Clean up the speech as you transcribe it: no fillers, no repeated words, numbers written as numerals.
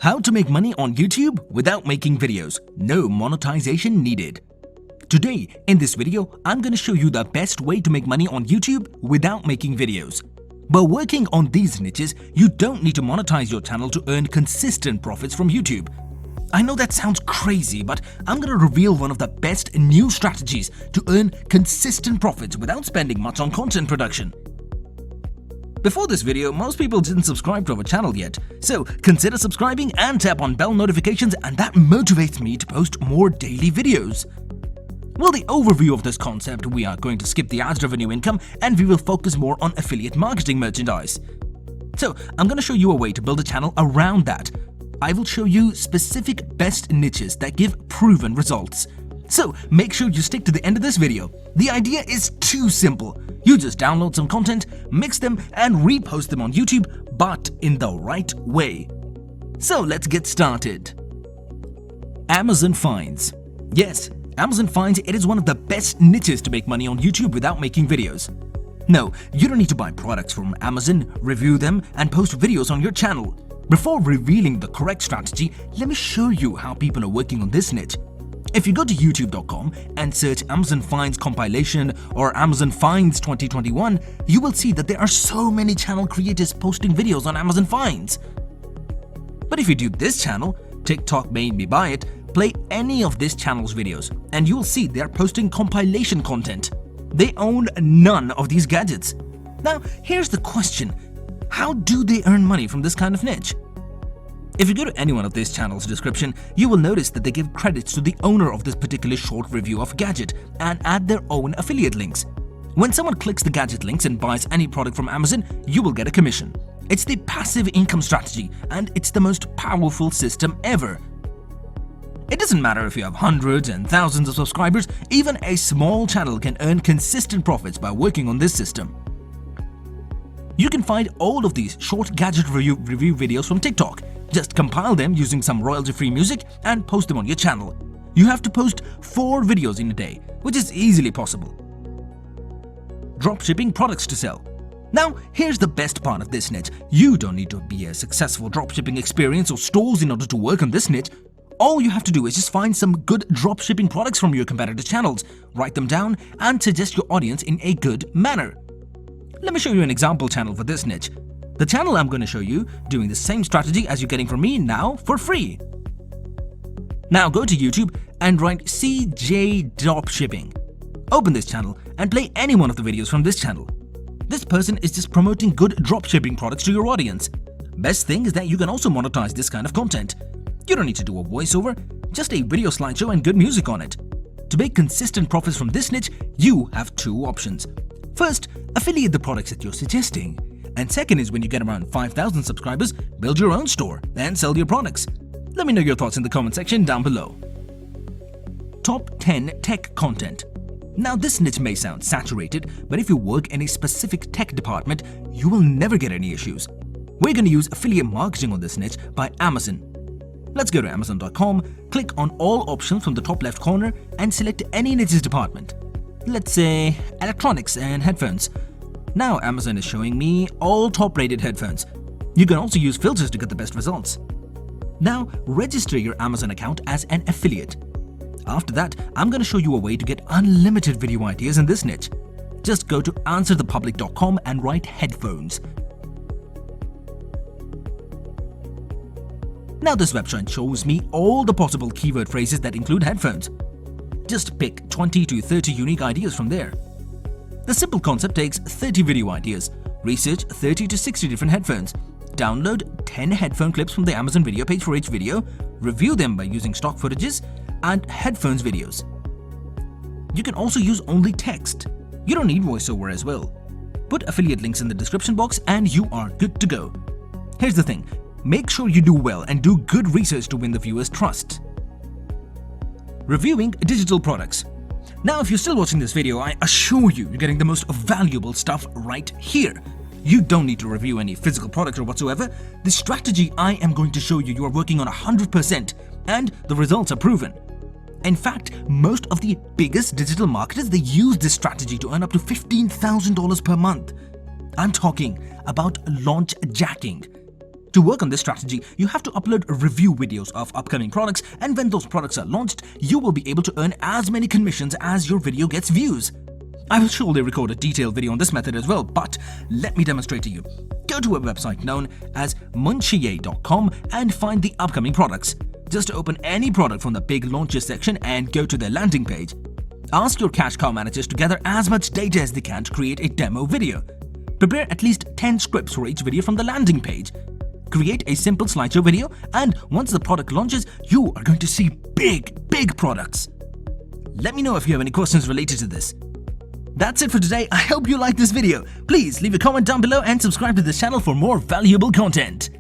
How to make money on YouTube without making videos. No monetization needed. Today, in this video, I'm going to show you the best way to make money on YouTube without making videos. By working on these niches, you don't need to monetize your channel to earn consistent profits from YouTube. I know that sounds crazy, but I'm going to reveal one of the best new strategies to earn consistent profits without spending much on content production. Before this video, most people didn't subscribe to our channel yet, so consider subscribing and tap on bell notifications, and that motivates me to post more daily videos. Well, the overview of this concept, we are going to skip the ads revenue income and we will focus more on affiliate marketing merchandise. So I'm going to show you a way to build a channel around that. I will show you specific best niches that give proven results. So make sure you stick to the end of this video. The idea is too simple. You just download some content, mix them and repost them on YouTube, but in the right way. So let's get started. Amazon Finds. Yes, Amazon Finds, it is one of the best niches to make money on YouTube without making videos. No, you don't need to buy products from Amazon, review them and post videos on your channel. Before revealing the correct strategy, let me show you how people are working on this niche. If you go to youtube.com and search Amazon Finds compilation or Amazon Finds 2021, you will see that there are so many channel creators posting videos on Amazon Finds. But if you do this channel, TikTok made me buy it, play any of this channel's videos and you'll see they are posting compilation content. They own none of these gadgets. Now, here's the question. How do they earn money from this kind of niche? If you go to any one of this channel's description, you will notice that they give credits to the owner of this particular short review of a gadget and add their own affiliate links. When someone clicks the gadget links and buys any product from Amazon, you will get a commission. It's the passive income strategy and it's the most powerful system ever. It doesn't matter if you have hundreds and thousands of subscribers, even a small channel can earn consistent profits by working on this system. You can find all of these short gadget review videos from TikTok. Just compile them using some royalty-free music and post them on your channel. You have to post 4 videos in a day, which is easily possible. Dropshipping products to sell. Now, here's the best part of this niche. You don't need to be a successful dropshipping experience or stores in order to work on this niche. All you have to do is just find some good dropshipping products from your competitor channels, write them down and suggest your audience in a good manner. Let me show you an example channel for this niche. The channel I'm going to show you doing the same strategy as you're getting from me now for free. Now go to YouTube and write CJ Dropshipping. Open this channel and play any one of the videos from this channel. This person is just promoting good dropshipping products to your audience. Best thing is that you can also monetize this kind of content. You don't need to do a voiceover, just a video slideshow and good music on it. To make consistent profits from this niche, you have 2 options. First, affiliate the products that you're suggesting. And second is when you get around 5,000 subscribers, build your own store and sell your products. Let me know your thoughts in the comment section down below. Top 10 tech content. Now this niche may sound saturated, but if you work in a specific tech department, you will never get any issues. We're going to use affiliate marketing on this niche by Amazon. Let's go to amazon.com, click on all options from the top left corner and select any niches department. Let's say electronics and headphones. Now Amazon is showing me all top-rated headphones. You can also use filters to get the best results. Now register your Amazon account as an affiliate. After that, I'm going to show you a way to get unlimited video ideas in this niche. Just go to answerthepublic.com and write headphones. Now this website shows me all the possible keyword phrases that include headphones. Just pick 20 to 30 unique ideas from there. The simple concept takes 30 video ideas, research 30 to 60 different headphones, download 10 headphone clips from the Amazon video page for each video, review them by using stock footages, and headphones videos. You can also use only text. You don't need voiceover as well. Put affiliate links in the description box and you are good to go. Here's the thing, make sure you do well and do good research to win the viewers' trust. Reviewing digital products. Now, if you're still watching this video, I assure you you're getting the most valuable stuff right here. You don't need to review any physical product or whatsoever. The strategy I am going to show you, you are working on 100% and the results are proven. In fact, most of the biggest digital marketers, they use this strategy to earn up to $15,000 per month. I'm talking about launch jacking. To work on this strategy, you have to upload review videos of upcoming products, and when those products are launched, you will be able to earn as many commissions as your video gets views. I will surely record a detailed video on this method as well, but let me demonstrate to you. Go to a website known as munchier.com and find the upcoming products. Just open any product from the big launches section and go to their landing page. Ask your cash cow managers to gather as much data as they can to create a demo video. Prepare at least 10 scripts for each video from the landing page. Create a simple slideshow video, and once the product launches, you are going to see big products. Let me know if you have any questions related to this. That's it for today. I hope you liked this video. Please leave a comment down below and subscribe to this channel for more valuable content.